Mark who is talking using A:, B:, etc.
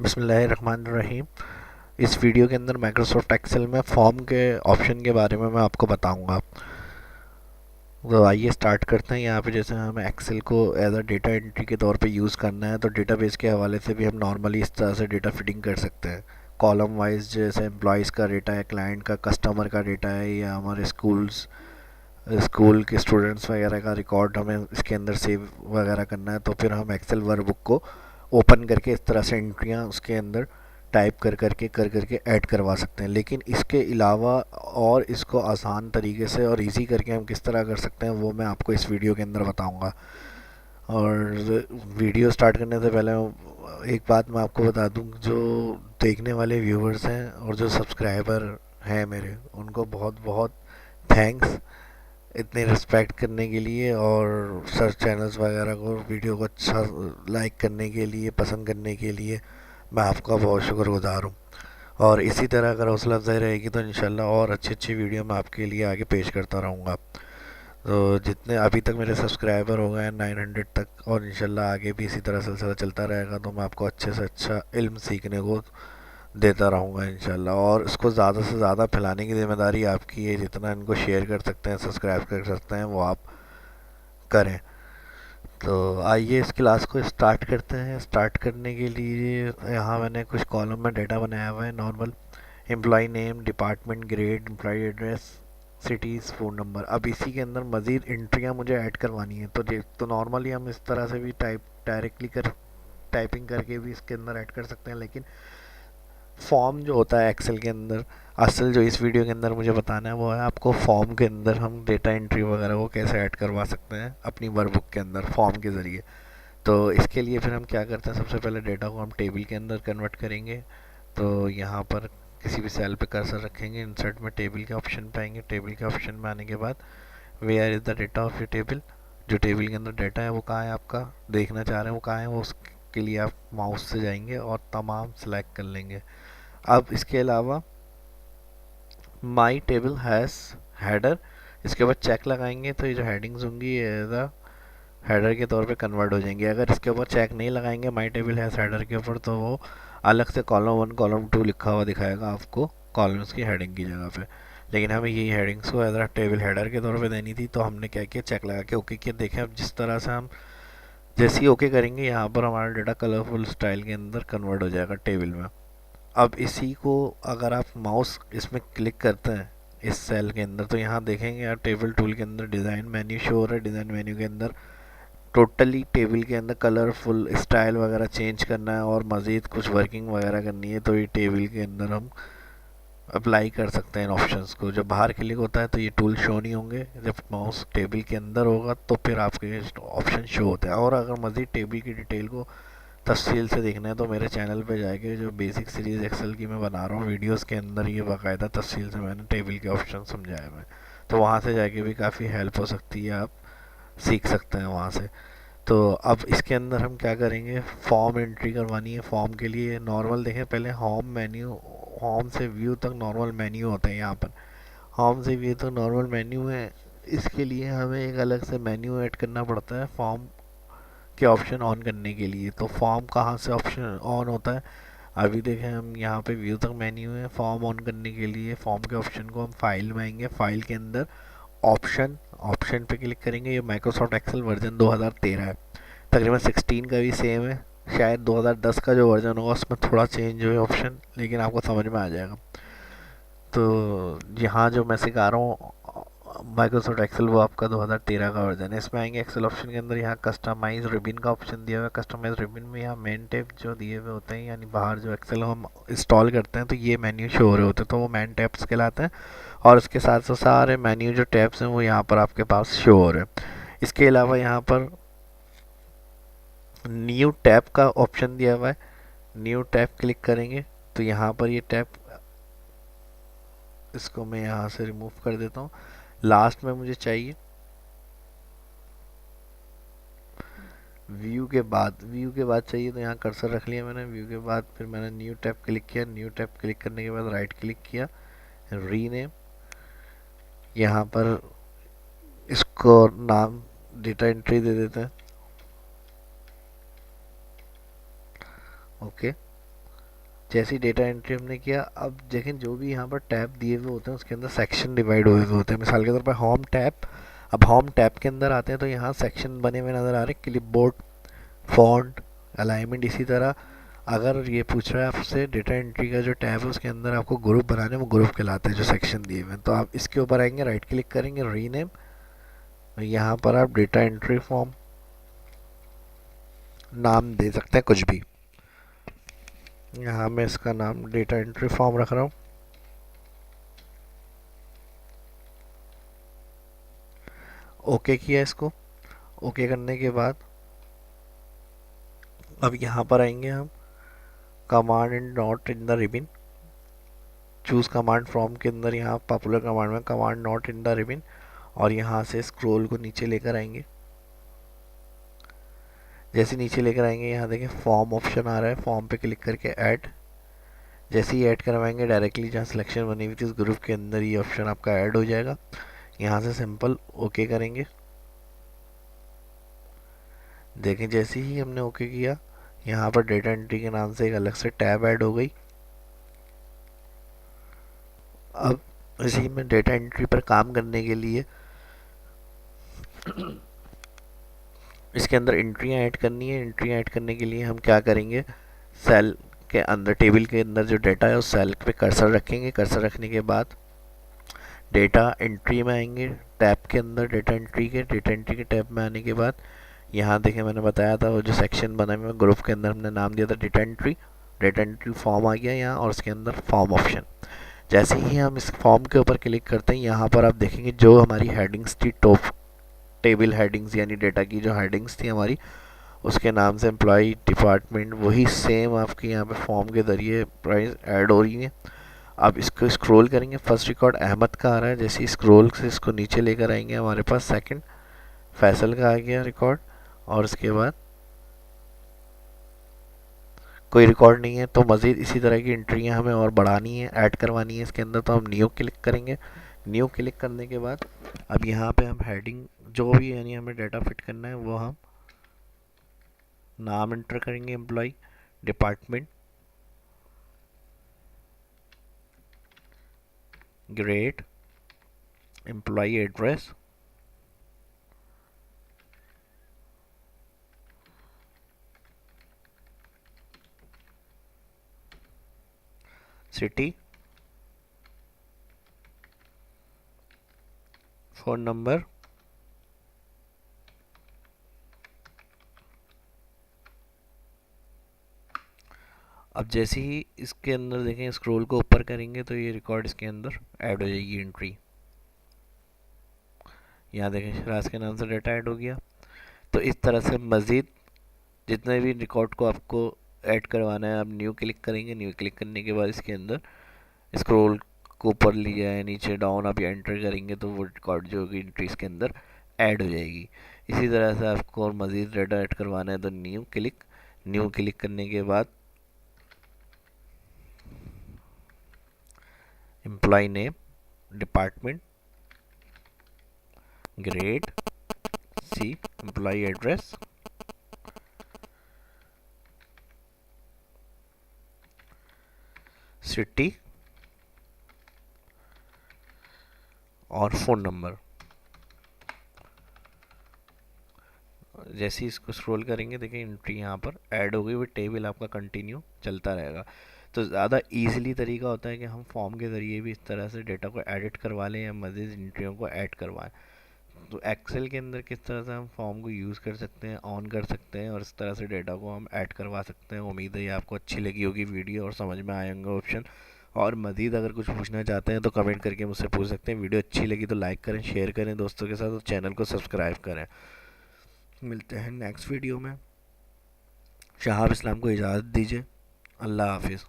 A: बिस्मिल्लाहिर्रहमानिर्रहीम। इस वीडियो के अंदर माइक्रोसॉफ्ट एक्सेल में फॉर्म के ऑप्शन के बारे में मैं आपको बताऊंगा। तो आइए स्टार्ट करते हैं। यहाँ पे जैसे हमें एक्सेल को एज अ डेटा एंट्री के तौर पे यूज़ करना है, तो डेटाबेस के हवाले से भी हम नॉर्मली इस तरह से डेटा फिटिंग कर सकते हैं। कॉलम वाइज जैसे एम्प्लॉयज़ का डेटा है, क्लाइंट का, कस्टमर का डेटा है, या हमारे स्कूल के स्टूडेंट्स वगैरह का रिकॉर्ड हमें इसके अंदर सेव वगैरह करना है, तो फिर हम एक्सेल वर्कबुक को ओपन करके इस तरह से एंट्रियाँ उसके अंदर टाइप कर करके ऐड करवा सकते हैं। लेकिन इसके अलावा और इसको आसान तरीके से और इजी करके हम किस तरह कर सकते हैं, वो मैं आपको इस वीडियो के अंदर बताऊंगा। और वीडियो स्टार्ट करने से पहले एक बात मैं आपको बता दूं, जो देखने वाले व्यूवर्स हैं और जो सब्सक्राइबर हैं मेरे, उनको बहुत बहुत थैंक्स इतनी रिस्पेक्ट करने के लिए, और सर्च चैनल्स वगैरह को वीडियो को अच्छा लाइक करने के लिए, पसंद करने के लिए मैं आपका बहुत शुक्रगुजार हूँ। और इसी तरह अगर हौसला अफजाई रहेगी तो इंशाल्लाह और अच्छी अच्छी वीडियो मैं आपके लिए आगे पेश करता रहूँगा। तो जितने अभी तक मेरे सब्सक्राइबर हो गए हैं 900 तक, और इंशाल्लाह आगे भी इसी तरह सिलसिला चलता रहेगा, तो मैं आपको अच्छे से अच्छा इल्म सीखने को देता रहूँगा इंशाल्लाह। और इसको ज़्यादा से ज़्यादा फैलाने की ज़िम्मेदारी आपकी है। जितना इनको शेयर कर सकते हैं, सब्सक्राइब कर सकते हैं, वो आप करें। तो आइए इस क्लास को स्टार्ट करते हैं। स्टार्ट करने के लिए यहाँ मैंने कुछ कॉलम में डेटा बनाया हुआ है। Normal employ name, department, grade, employ address, cities, phone number. अब इसी के अंदर मज़ीद एंट्रियाँ मुझे ऐड करवानी है, तो नॉर्मली हम इस तरह से भी डायरेक्टली टाइपिंग करके भी इसके अंदर ऐड कर सकते हैं। लेकिन फॉर्म जो होता है एक्सेल के अंदर, असल जो इस वीडियो के अंदर मुझे बताना है वो है आपको फॉर्म के अंदर हम डेटा एंट्री वगैरह को कैसे ऐड करवा सकते हैं अपनी वर्कबुक के अंदर फॉर्म के ज़रिए। तो इसके लिए फिर हम क्या करते हैं, सबसे पहले डेटा को हम टेबल के अंदर कन्वर्ट करेंगे। तो यहाँ पर किसी भी सेल पे कर्सर रखेंगे, इंसर्ट में टेबल के ऑप्शन पे आएंगे। टेबल के ऑप्शन में आने के बाद where is the data of your table, जो टेबल के अंदर डेटा है वो कहाँ है, आपका देखना चाह रहे हैं वो कहाँ है, वो उसके लिए आप माउस से जाएंगे और तमाम सेलेक्ट कर लेंगे। अब इसके अलावा माई टेबल हैज़ हेडर, इसके बाद चेक लगाएंगे तो ये जो हेडिंग्स होंगी ये एज अ हेडर के तौर पे कन्वर्ट हो जाएंगे। अगर इसके ऊपर चेक नहीं लगाएंगे माई टेबल हैज़ हेडर के ऊपर, तो वो अलग से कॉलम 1 कॉलम 2 लिखा हुआ दिखाएगा आपको कॉलम्स की हेडिंग की जगह पे। लेकिन हमें यही हेडिंग्स को एज अ टेबल हेडर के तौर पे देनी थी, तो हमने क्या किया, चेक लगा के ओके किया। देखें अब जिस तरह से हम जैसे ही ओके करेंगे यहाँ पर हमारा डेटा कलरफुल स्टाइल के अंदर कन्वर्ट हो जाएगा टेबल में। अब इसी को अगर आप माउस इसमें क्लिक करते हैं इस सेल के अंदर, तो यहाँ देखेंगे आप टेबल टूल के अंदर डिज़ाइन मेन्यू शो हो रहा है। डिज़ाइन मेन्यू के अंदर टोटली टेबल के अंदर कलरफुल स्टाइल वगैरह चेंज करना है और मज़ीद कुछ वर्किंग वगैरह करनी है, तो ये टेबल के अंदर हम अप्लाई कर सकते हैं इन ऑप्शंस को। जब बाहर क्लिक होता है तो ये टूल शो नहीं होंगे, जब माउस टेबल के अंदर होगा तो फिर आपके ऑप्शन शो होते हैं। और अगर मज़ीद टेबल की डिटेल को तफसील से देखना है तो मेरे चैनल पे जाके जो बेसिक सीरीज़ एक्सेल की मैं बना रहा हूँ वीडियोस के अंदर, ये बाकायदा तफसील से मैंने टेबल के ऑप्शन समझाए हुए हैं, तो वहाँ से जाके भी काफ़ी हेल्प हो सकती है, आप सीख सकते हैं वहाँ से। तो अब इसके अंदर हम क्या करेंगे, फॉर्म एंट्री करवानी है। फॉर्म के लिए नॉर्मल देखें पहले होम मेन्यू, होम से व्यू तक नॉर्मल मेन्यू होता है। यहाँ पर होम से व्यू तक नॉर्मल मेन्यू है। इसके लिए हमें एक अलग से मेन्यू ऐड करना पड़ता है फॉर्म के ऑप्शन ऑन करने के लिए। तो फॉर्म कहाँ से ऑप्शन ऑन होता है, अभी देखें हम यहाँ पे व्यू तक मेन्यू है। फॉर्म ऑन करने के लिए फॉर्म के ऑप्शन को हम फाइल में आएंगे, फाइल के अंदर ऑप्शन, ऑप्शन पे क्लिक करेंगे। ये माइक्रोसॉफ्ट एक्सेल वर्जन 2013 है, तकरीबन 16 का भी सेम है। शायद 2010 का जो वर्जन होगा उसमें थोड़ा चेंज हुए ऑप्शन, लेकिन आपको समझ में आ जाएगा। तो यहाँ जो मैं सिखा रहा हूँ माइक्रोसॉफ्ट एक्सेल, वो आपका 2013 का वर्जन है। इसमें आएंगे एक्सेल ऑप्शन के अंदर, यहाँ कस्टमाइज रिबिन का ऑप्शन दिया हुआ है। कस्टमाइज रिबिन में यहाँ मेन टैब जो दिए हुए होते हैं, यानी बाहर जो एक्सेल हम इंस्टॉल करते हैं तो ये मेन्यू शो हो रहे होते हैं, तो वो मेन टैब्स कहलाते हैं। और उसके साथ साथ सारे मेन्यू जो टैब्स हैं वो यहाँ पर आपके पास शो हो रहे हैं। इसके अलावा यहाँ पर न्यू टैब का ऑप्शन दिया हुआ है। न्यू टैब क्लिक करेंगे तो यहाँ पर ये टैब, इसको मैं यहाँ से रिमूव कर देता हूँ। लास्ट में मुझे चाहिए व्यू के बाद चाहिए, तो यहाँ कर्सर रख लिया मैंने। व्यू के बाद फिर मैंने न्यू टैब क्लिक किया। न्यू टैब क्लिक करने के बाद राइट क्लिक किया, रीनेम। यहाँ पर इसको नाम डेटा एंट्री दे देते हैं, ओके। जैसी डेटा एंट्री हमने किया, अब देखें जो भी यहाँ पर टैब दिए हुए होते हैं उसके अंदर सेक्शन डिवाइड हुए हुए होते हैं। मिसाल के तौर पर होम टैब, अब होम टैब के अंदर आते हैं तो यहाँ सेक्शन बने हुए नज़र आ रहे हैं, क्लिपबोर्ड, फॉन्ट, अलाइनमेंट। इसी तरह अगर ये पूछ रहा है आपसे डेटा एंट्री का जो टैब है उसके अंदर आपको ग्रुप बनाने, वो ग्रुप कहलाते हैं जो सेक्शन दिए हुए हैं। तो आप इसके ऊपर आएंगे, राइट क्लिक करेंगे, रीनेम, यहाँ पर आप डेटा एंट्री फॉर्म नाम दे सकते हैं कुछ भी। यहाँ मैं इसका नाम डेटा एंट्री फॉर्म रख रहा हूँ। ओके किया इसको। ओके करने के बाद अब यहाँ पर आएंगे हम, command and not in the ribbon, choose command from के अंदर यहाँ पॉपुलर कमांड में command not in the ribbon, और यहाँ से स्क्रॉल को नीचे लेकर आएंगे। जैसे नीचे लेकर आएंगे यहाँ देखें फॉर्म ऑप्शन आ रहा है, फॉर्म पे क्लिक करके ऐड। जैसे ही ऐड करवाएंगे डायरेक्टली जहाँ सिलेक्शन बनी हुई थी उस ग्रुप के अंदर ये ऑप्शन आपका ऐड हो जाएगा। यहाँ से सिंपल ओके करेंगे। देखें जैसे ही हमने ओके किया यहाँ पर डेटा एंट्री के नाम से एक अलग से टैब ऐड हो गई। अब इसी में डेटा एंट्री पर काम करने के लिए इसके अंदर एंट्रियाँ ऐड करनी है। एंट्रियाँ ऐड करने के लिए हम क्या करेंगे, सेल के अंदर, टेबल के अंदर जो डेटा है उस सेल पे कर्सर रखेंगे। कर्सर रखने के बाद डेटा एंट्री में आएंगे, टैब के अंदर डेटा एंट्री के टैब में आने के बाद यहाँ देखें मैंने बताया था वो जो सेक्शन बना हुआ ग्रुप के अंदर हमने नाम दिया था data entry. Data entry form आ गया यहाँ और उसके अंदर फॉर्म ऑप्शन। जैसे ही हम इस फॉर्म के ऊपर क्लिक करते हैं यहाँ पर आप देखेंगे जो हमारी हेडिंग्स थी, टॉप टेबल हेडिंग्स यानी डेटा की जो हेडिंग्स थी हमारी, उसके नाम से एम्प्लॉय, डिपार्टमेंट, वही सेम आपके यहाँ पे फॉर्म के ज़रिए प्राइस ऐड हो रही है। अब इसको स्क्रॉल करेंगे, फर्स्ट रिकॉर्ड अहमद का आ रहा है, जैसे स्क्रॉल से इसको नीचे लेकर आएंगे हमारे पास सेकंड फैसल का आ गया रिकॉर्ड, और उसके बाद कोई रिकॉर्ड नहीं है। तो मज़ीद इसी तरह की एंट्रियाँ हमें और बढ़ानी है, ऐड करवानी है इसके अंदर, तो हम न्यू क्लिक करेंगे। न्यू क्लिक करने के बाद अब यहाँ पे हम हेडिंग जो भी यानी हमें डाटा फिट करना है वो हम नाम एंटर करेंगे, employ, department, grade, employ address, city, phone number, अब जैसे ही इसके अंदर देखें स्क्रॉल को ऊपर करेंगे तो ये रिकॉर्ड इसके अंदर ऐड हो जाएगी एंट्री। यहाँ देखें शराज के नाम से डाटा ऐड हो गया। तो इस तरह से मज़ीद जितने भी रिकॉर्ड को आपको ऐड करवाना है आप न्यू क्लिक करेंगे। न्यू क्लिक करने के बाद इसके अंदर स्क्रॉल को ऊपर लिया है, नीचे डाउन आप एंटर करेंगे तो वो रिकॉर्ड जो होगी एंट्रीज के अंदर ऐड हो जाएगी। इसी तरह से आपको और मज़ीद डाटा ऐड करवाना है तो न्यू क्लिक करने के बाद एम्प्लॉय नेम, डिपार्टमेंट, ग्रेड, सी, एम्प्लॉय एड्रेस, सिटी और फ़ोन नंबर। जैसे ही इसको स्क्रॉल करेंगे देखिए एंट्री यहाँ पर ऐड हो गई, वो टेबल आपका कंटिन्यू चलता रहेगा। तो ज़्यादा इजीली तरीका होता है कि हम फॉर्म के ज़रिए भी इस तरह से डेटा को एडिट करवा लें या मज़ीद एंट्रियों को ऐड करवाएं। तो एक्सेल के अंदर किस तरह से हम फॉर्म को यूज़ कर सकते हैं, ऑन कर सकते हैं और इस तरह से डेटा को हम ऐड करवा सकते हैं। उम्मीद है ये आपको अच्छी लगी होगी वीडियो और समझ में आए होंगे ऑप्शन। और मज़ीद अगर कुछ पूछना चाहते हैं तो कमेंट करके मुझसे पूछ सकते हैं। वीडियो अच्छी लगी तो लाइक करें, शेयर करें दोस्तों के साथ और चैनल को सब्सक्राइब करें। मिलते हैं नेक्स्ट वीडियो में। शहाब इस्लाम को इजाज़त दीजिए। अल्लाह हाफिज़।